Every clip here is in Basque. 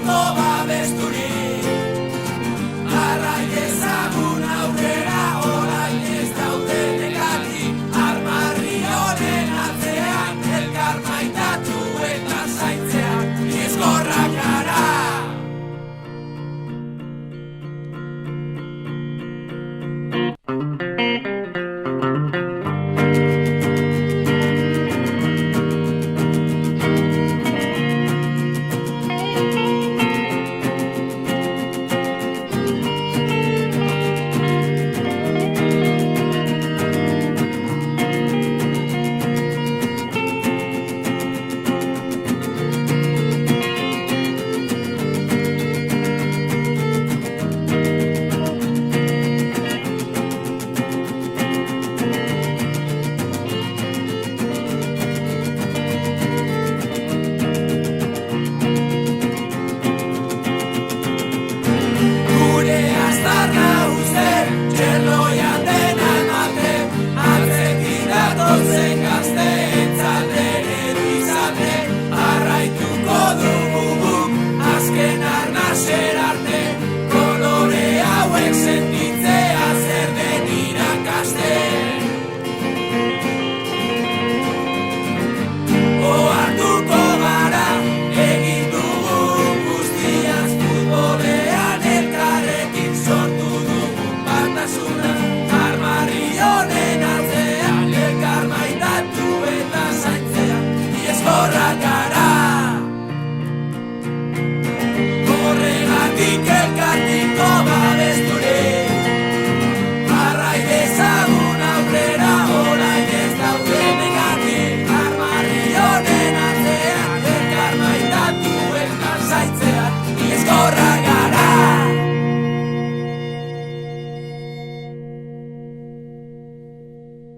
kartiko babesturik. Arrai ezagun aurrera orain ez daude negati, armarri honen atzean elkar maitatu eta zaintzean izgorrak gara.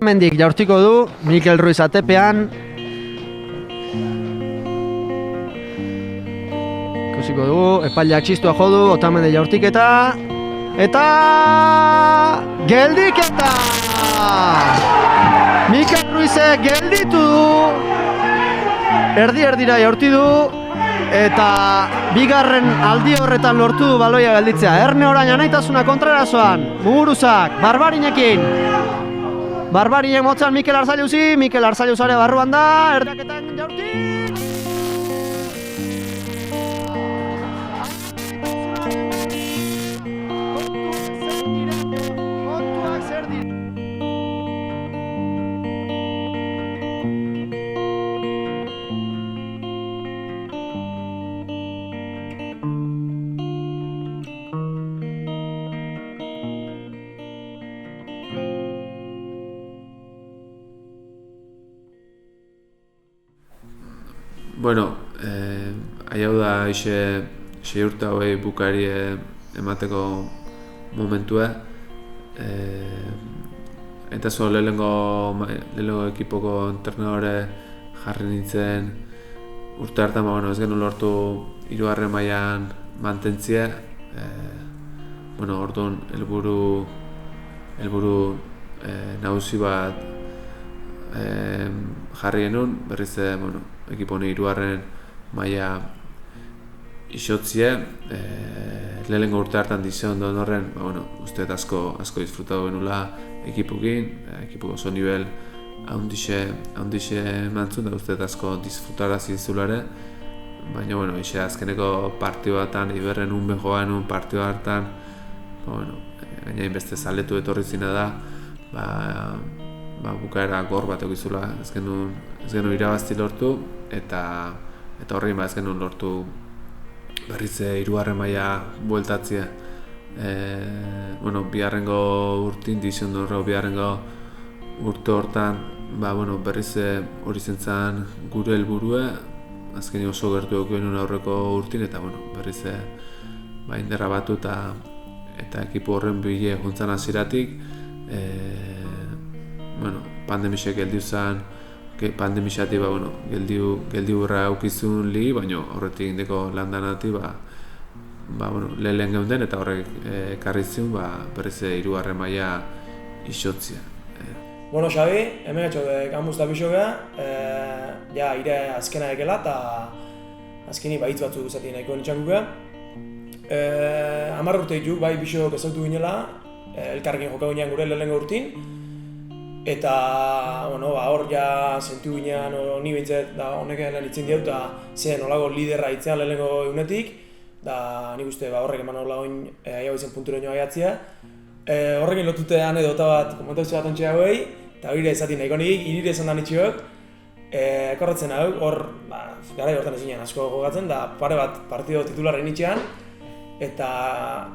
Mendik jaurtiko du, Mikel Ruiz atepean. Ikusiko dugu, epaileak txistua jodu, Otamendi jaurtiketa. Eta... geldiketa! Mikel Ruizek gelditu du. Erdi-erdira jaurti du. Eta bigarren aldi horretan lortu du baloia gelditzea. Erne orain anaitasuna kontrarazoan. Muguruzak, Barbarinekin. Barbariek motzan Mikel Arzailuzi, Mikel Arzailuzare barruan da, erdiaketan jaurti! Kontuak zer dira? Bueno, hau da sei urte hauei bukari emateko momentua. Eta zo lehenengo ekipoko entrenadore jarri nintzen urte hartan, ez genuen lortu 3. mailan mantentzea. Orduan helburu nagusi bat jarri genuen, berriz ekipo honi 3. maila isotzea. Lehenengo urte hartan dizion duen horren, uste asko disfrutatu genuela ekipukin, ekipuko oso nivel handixe emantzun, da uste asko disfrutarazi dizulare. Baina, azkeneko partio batan, Iberren unben joa genuen partio hartan, gaina beste zaletu etorri zina da, bukaera gor bat egizula, ez genuen irabazti lortu, eta horrein ez genuen lortu berriz 3. maila bueltatzea. Biharrengo urtin, dizion horro biharrengo urte hortan, berriz hori zentzan gure helburua, azkeni oso gertu genuen aurreko urtin, eta berriz indarra batu eta ekipo horren bile juntzan hasieratik. Pandemixek geldiu zen, pandemixatik geldiu urra aukizun ligi, baina horretik indeko landanati lehen geunden eta horrek ekarri zion berriz 3. maila isotzea. Bueno, Xabi, hemen etxo kanbuzta bixo geha, ire azkena ekela eta azkeni baitz batzuk izatien nahiko nitxakuka. 10 urte ditu, bai bisok ezautu ginela, elkarrekin joka ginean gure lehenengo urtin. Eta, bueno, hor ja sentu ginean, ni bintzet, da honek lan itzen diau, eta zen nolako liderra itzean lehenengo egunetik, da nik uste horrek eman hola oin aiau izen punturaino aiatzia. Horrekin lotute anedota bat, komentazio bat ontsia hauei, eta hori ezatin nahiko nik, irire esan da nitxiok, korretzen hau, hor, gara hortan ez ginen asko jokatzen, da pare bat partido titularren itxean, eta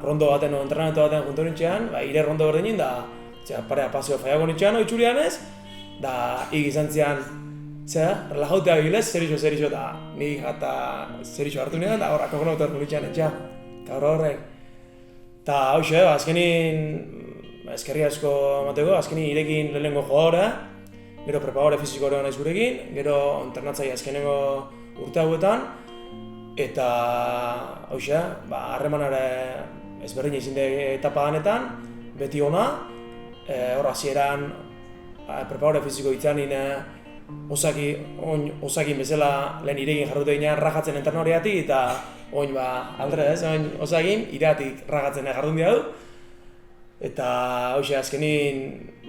rondo baten, entrenamentu baten junto nitxean, ire rondo berdinin, da parea pasio faiago nitxean, itxurian ez, da hik izan zian, relajautea bilez, zerixo, eta nik jata zerixo hartu nien, eta horrak kogonautu hartu nitxean etxea, eta horrek. Eta hauxe, azkenin eskerri asko emateko, azkenin irekin lehenengo jogadorea, gero preparadore fisiko hori naiz gurekin, gero entrenatzaile azkenengo urte hauetan, eta hauxe, harremanare ezberdin izin etapa danetan, beti ona, hor hasieran preparadore fisiko itzanin osakin bezala lehen irekin jarrute ginean rajatzen entrenadoriatik, eta oin aldre ez, oin osakin iratik ragatzen jardun diadu. Eta hoxe azkenin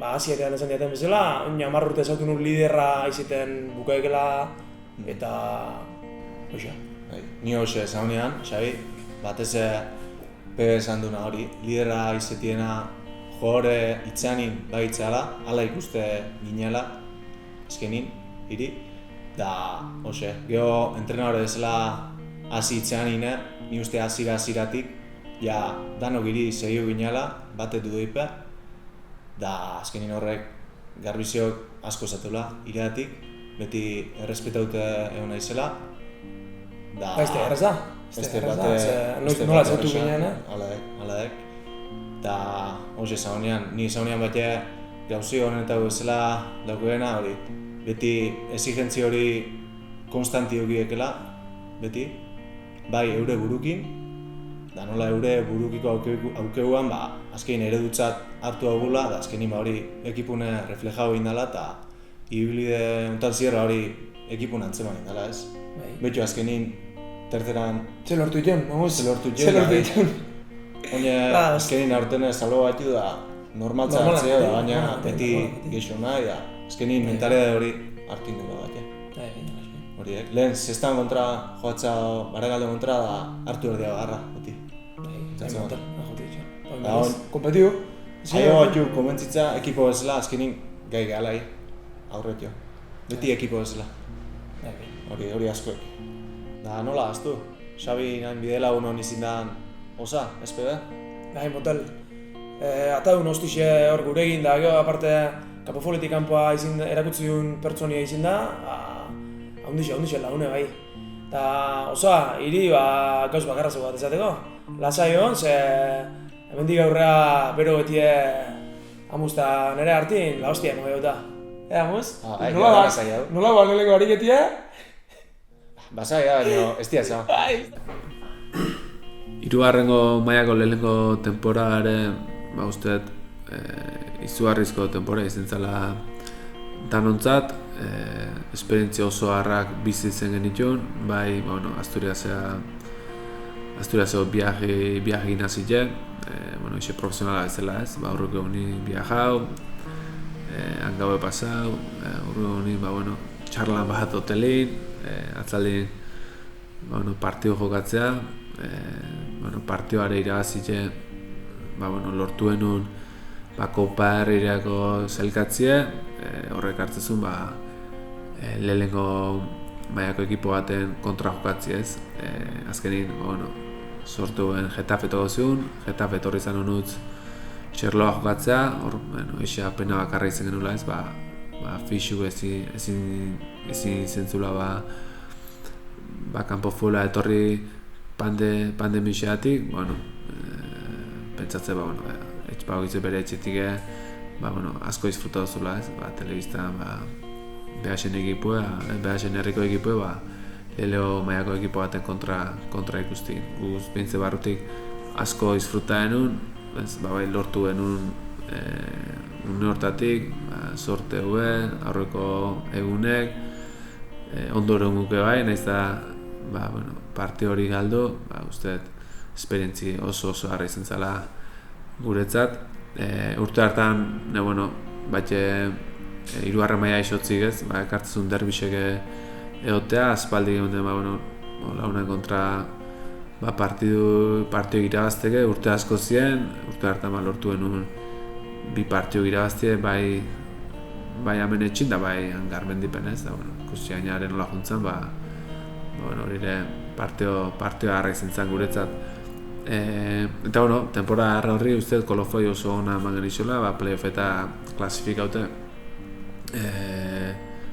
hasieran esan diaten bezala, oin 10 urte ezautu nun liderra iziten bukaekela, eta hoxe. Ni hoxe esan honean, Xabi, batez esan duna hori, liderra izetiena jogore itzanin baitzeala, ala ikuste ginela, azkenin, hiri, da hoxe, geho entrenadore bezala hasi itzean ine, ni uste hasieratik, ja danok hiri segio ginela, bate dudoipe, da azkenin horrek garbiziok asko zatula iratik, beti errespetaute egon naizela, da... Ba, erreza? Nola zautu ginean, Aladek. Da, hoxe esan honean, ni esan honean bate gauzi honetako bezala daukoena hori, beti exigentzi hori konstanti eukidekela, beti, bai eure burukin, da nola eure burukiko aukeuan, azkein eredutzat hartu agula, da azkenin hori ekipune reflejau indala, eta ibilide ontan zierra hori ekipun antzeman indala, ez? Betxo azkenin, terceran... Zer lortu itun, vamos? Zer lortu itun. Oine, azkenin aurten salbo batu da, normaltzatzea da, baina beti geixo nahi, da azkenin mentalidade hori hartu indela bat, horiek. Lehen, zestan kontra joatza Barregalde kontra da hartu erdia garra, beti. Kompetio. Aio batxu konbentzitza ekipo bezala, azkenin gai galai aurretio. Beti ekipo bezala. Hori askoek. Da nola, aztu? Xabi nahin bidela unon izindan osa, SPB? Nahi motel. Ataun hostixe hor guregin da, gero aparte kapofoletik kanpoa erakutsi duen pertsonia izin da, haundixe lagune bai. Eta osa, hiri gauz bakarrazeko bat ezateko. Lasai hon, ze hemendik aurrea bero betie hamuzta nire hartin, la hostia emo geuta. Hamuz? Nola ba lehenko harik etie? Basai da, baina ez dia za. Hirugarrengo mailako lehenengo temporada ere, usteet, izugarrizko temporada izan zela danontzat, esperientzia oso harrak bizi zen genituen, bai, Asturiaseo viaje inazile, ixe profesionala bezala ez, aurreko honi viajau, hangabe pasau, aurreko honi, txarlan bat hotelin, atzaldin, partio jokatzea, partioare irabazile, lortu enun, kopa herrirako zelkatzie, horrek hartzezun, lehenengo mailako ekipo baten kontra jokatzi ez. Azkenin, sortu ben Getafe togoziun, Getafe etorri izan honutz txerloa jokatzea, hor, eixe apena bakarra izan genula ez, fixu ezin zentzula, kanpo fuela etorri pandemixeatik, pentsatze, etxpago bere etxetik, asko disfrutatu zula ez, telebistan, BHN ekipoa, BHN herriko ekipoa, Leleo mailako ekipo baten kontra ikusti. Guz bintze barrutik asko disfruta enun, lortu enun une hortatik, sorte aurreko egunek, ondoren guke bai, nahiz da partio hori galdu, uste esperientzi oso harra izan zela guretzat. Urte hartan, hirugarren maila isotzik ez, ekartzezun derbixek egotea, aspaldi egon launen kontra partidu irabazteke, urte asko ziren, urte hartan lortu genuen 2 partidu irabaztie, bai hemen etxin da bai Garmendipen ez, ikusi gainaren nola juntzen, horire partio harra izan zen guretzat. Eta temporada harra horri uste kolofoi oso ona eman geniziola, playoff eta klasifikaute.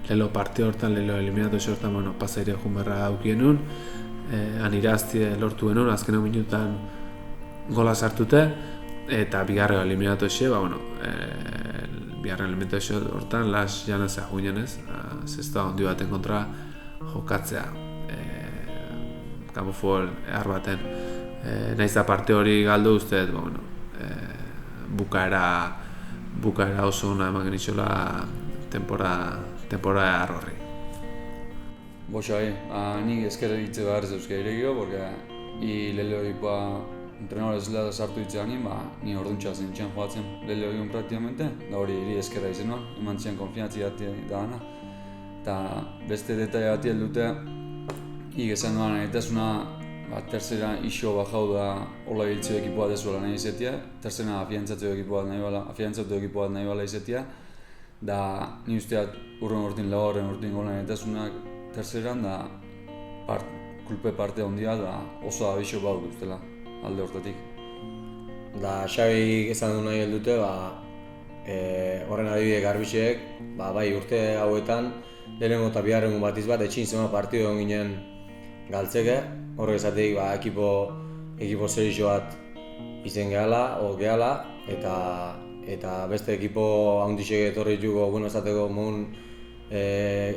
Lelo partio hortan, lelo eliminatozio hortan, pasaire joan berra aukien nun, han iraztie lortu genuen, azken minutan gola sartute, eta bigarren eliminatozio, bigarren eliminatozio hortan, las janezea juinen ez, zesta ondi baten kontra jokatzea, kamufol ehar baten. Naiz da parte hori galdu uste, bukaera oso ona eman genitxola temporada horri. Xabi, nik ezkerre ditze behar ez euskera iregio, porque lehelo egipoa entrenador ez lehada sartu ditzea ni orduntxa zen itxean joatzen lehelo egion praktikamente, da hori hiri ezkerra izena, eman zian konfiantzi dati da gana. Eta beste detaile bati heldute, esan duan egitasuna tercera iso bajau da hola giltzeo ekipoa dezuela nahi izetia, tercera afiantzatu ekipoa nahi bala izetia, da ni usteat urren urtin lagorren urtin golan etasunak terceran da kulpe parte handia da oso abixo bau duztela alde hortatik. Da Xabi esan du nahi heldute, horren adibide Garbixek, bai urte hauetan lehenengo eta bigarrengo batiz bat etxin zema partidu egon ginen galtzeke, horrek esateik ekipo serixo bat izen gehala, eta beste ekipo handixek etorri jugo, esateko mogun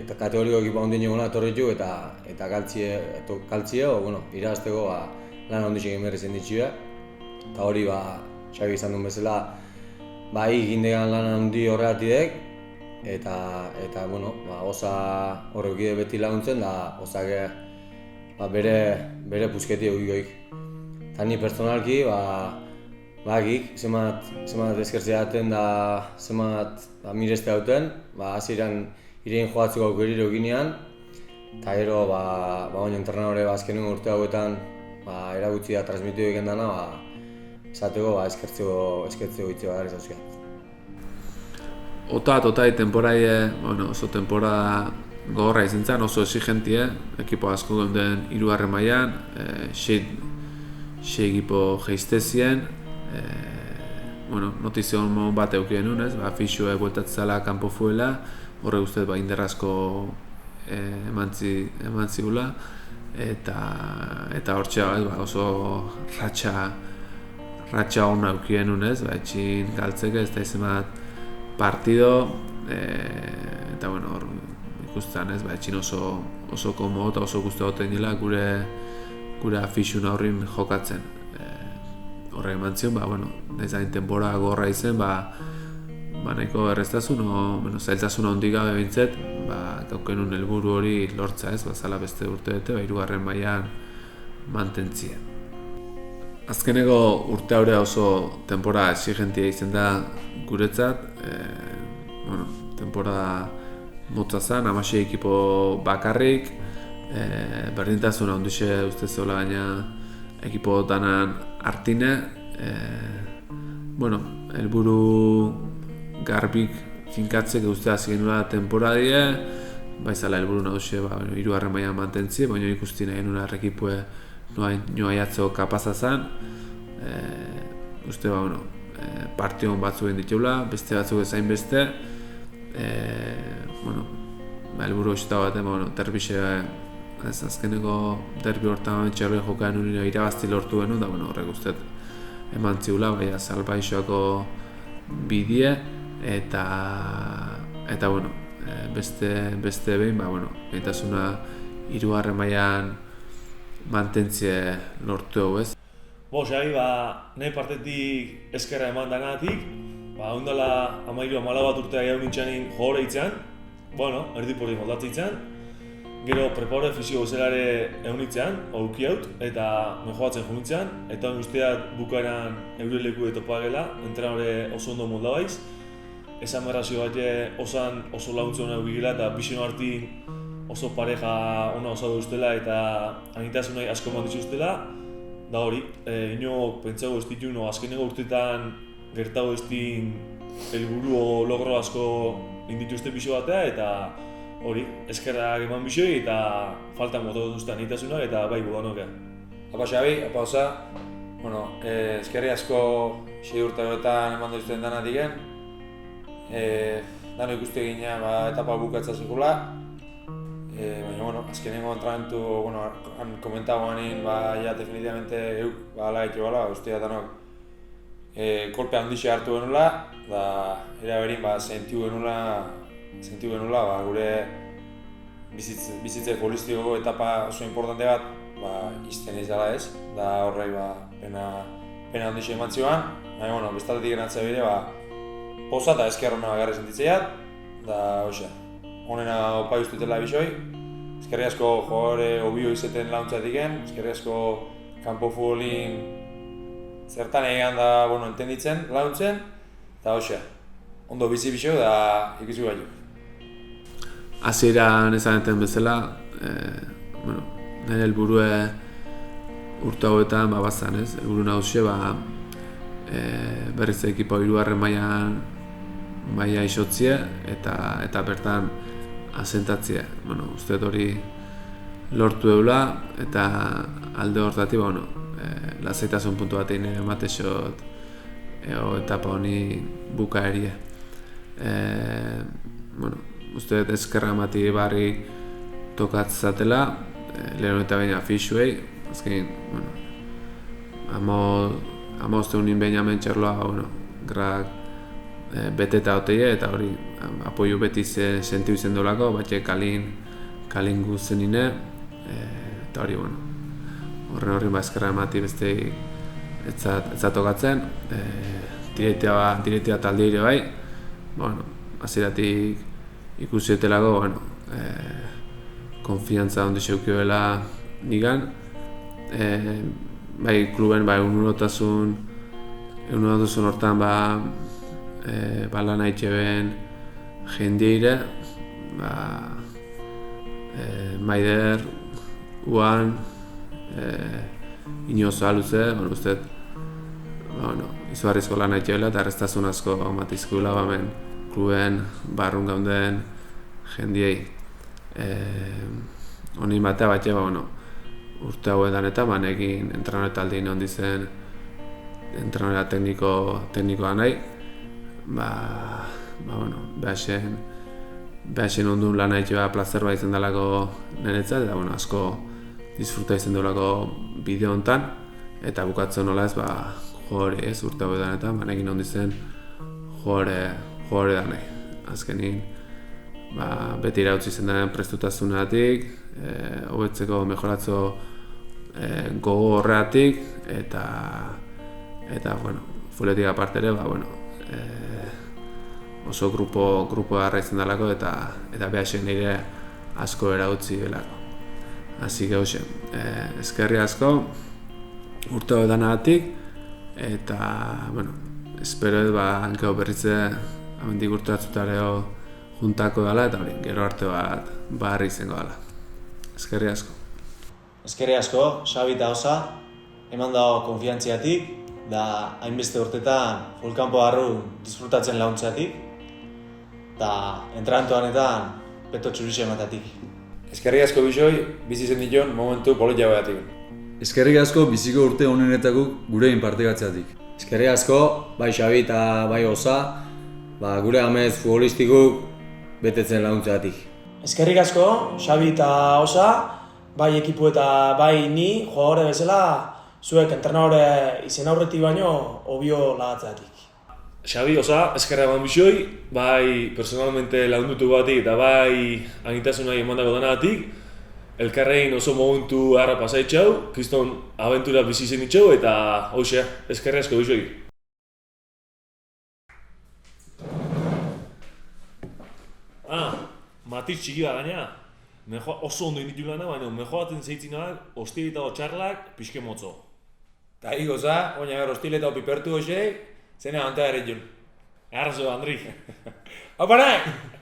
kategoriko ekipo handin egona etorri jugo eta galtzie, irazteko lan handixek egin berri zen ditxue. Eta hori Xabi izan duen bezala, gindegan lan handi horregatidek, eta osa horrekide beti laguntzen, da osake bere puzketi egikoik. Eta ni personalki, gik, zemat eskertzea daten da zemat mireste dauten, hasieran irein joatzeko aukeriro ginean, eta gero, entrenadore azkenengo urte hauetan eragutzi da transmitidu egin dana, esateko eskertzeko hitze behar ezauzkiat. Otai temporaie, oso temporada gogorra izan zen, oso exigentie, ekipo asko geunden hirugarren mailan, 6 ekipo jeiztezien, notizio on bat eukien nuen, fixue bueltatzela kanpo fuela, horre guztet inderrazko eman zigula, eta hortxe oso ratxa hona eukien nuen, etxin galtzeke, ez da izan bat partido, eta hor ikusten etxin oso komo eta oso guzti goten dela gure afixun aurrin jokatzen. Horre eman zion, nahiz hain temporada gorra izen, nahiko erreztasun, zailtasun handik gabe bintzet, gaukenun helburu hori lortza ez, zala beste urte bete, hirugarren mailan mantentzia. Azkeneko urte haurea oso temporada exigentia izan da guretzat, temporada motza zen, 16 ekipo bakarrik, berdintasuna handixe uste zeola gaina ekipo danan artine, helburu garbik finkatzek uste hasi genula temporadie, baizala helburu nahuxe hirugarren mailan mantentzie, baina ikusti nahi genuen arrekipue noa jatzeko kapaza zen, uste partion batzuk egin ditula, beste batzuk ezain beste, helburu osita baten, derbixe azkeneko derbi hortan txerri jokaen unio irabazti lortu genuen, da horrek uste eman ziula, salbaixoako bidie, eta beste behin, behintasuna hirugarren mailan mantentzie lortu hau ez. Xabi, nahi partetik eskerra eman danatik, ondala 13-14 bat urtea gau nintxanin jogore itzean, erdipori moldatzen itzean, gero prepare fisio bezalare eunitzean, auki haut, eta mejoatzen junitzean, eta usteat bukaeran eure leku etopagela, entrenore oso ondo molda baiz. Esan berrazio bat osan oso launtze hona bigela eta bizino hartin oso pareja ona osatu ustela eta anitasunai asko eman dituztela. Da hori, inok pentsago ez ditu, azkeneko urteetan gertago ez din helburu o logro asko indituzte bizo batea eta hori, eskerrak eman bizoi eta faltan motatu duzte anitasunak eta bai gudanok. Apa Xabi, apa osa, eskerri asko 6 urte horretan eman duzten danatiken. Dano ikuste ginen etapa bukatza sekula. Baina, azkenengo entrenamentu, han komentagoanin, ja definitivamente euk ala gaitu bala, ustea danok kolpe handixe hartu genula, da era berin sentiu genula gure bizitze holistiko etapa oso importante bat izten ez dela ez, da horrei pena handixe eman zioan, baina, bestatetik genatzea bire, poza eta eskerrona agarri sentitzeiat, da hoxe, honena opai ustutela bizoi. Eskerri asko jogore obio izeten launtzatik-en, eskerri asko kanpo futbolin zertan egan da, entenditzen, launtzen, eta hoxe, ondo bizi bizio da ikusi gaitu. Hasieran ezaneten bezala, nire helburue urte hauetan bazan ez, helburu nagusia berriz ekipo 3. maila isotzie eta bertan asentatzea. Uste hori lortu eula eta alde hortatik lasaitasun puntu batein ematexot etapa honi bukaerie. Uste eskerra emati barri tokatzatela, lehen eta baina fixuei, azkenin, amozteunin baina mentxerloa, grak beteta hoteie eta hori apoio beti sentiu izen dolako, batxe kalin guzenine eta hori, horren eskerra emati beste etzatokatzen, direitea taldeire bai, hasieratik ikusietelako, konfiantza ondi zeukioela nigan, bai kluben egunerotasun hortan lan haitxeben jendeire, Maider, Uan, Inozo Aluze, uste izugarrizko lan haitxebela eta erreztasun asko matizkula hemen kluben barrun gaunden jendiei. Honin batea batxe, urte hauetan eta egin entrenore taldin hon dizen entrenore teknikoa nahi. Behasen ondun lan haitxeba plazer bat izan dalako niretzat eta asko disfruta izan dalako bideo hontan eta bukatzen nola ez jore ez urte hauetan eta egin hon dizen jore da nahi. Azkenin beti irautzi izan den prestutasunatik, hobetzeko mejoratzo gogo horreatik eta fuletik aparte ere, oso grupo garra izan dalako eta behasen nire asko erautzi belako. Asi hoxe, eskerri asko urte hauetanagatik eta, espero ez gero berritze amendik urte batzutareo juntako dela eta hori, gero arte bat barri izango dela. Eskerri asko. Eskerri asko, Xabi eta Osa, eman dago konfiantziatik, da hainbeste urtetan fulkanpo barru disfrutatzen launtzatik, eta entrenamentuanetan peto txurixe ematatik. Eskerri asko bizoi, bizi zen dion momentu politia behatik. Eskerrik asko biziko urte honenetako gurein partekatzeatik. Eskerrik asko, bai Xabi eta bai Osa, gure amez futbolistikuk betetzen launtzeatik. Eskerrik asko, Xabi eta Osa, bai ekipu eta bai ni, jogore bezala, zuek entrenadore izen aurretik baino, obio lagatzeatik. Xabi, Osa, eskerra eman bizoi, bai personalmente lagundutu batik eta bai anitasunai emandako danagatik, elkarrein oso momentu harra pasaitxau, kriston abentura bizi zen itxau eta hoxe, eskerra asko bizoi. Matiz txiki bat gaina. oso ondo initu lana, baina mejoatzen zeitzinaak, hostilita o txarlak, pixke motzo. Ta higoza, oina ber hostileta pipertu hoxei, zene hantea ere jun. Arzo, Andri. Hau parai!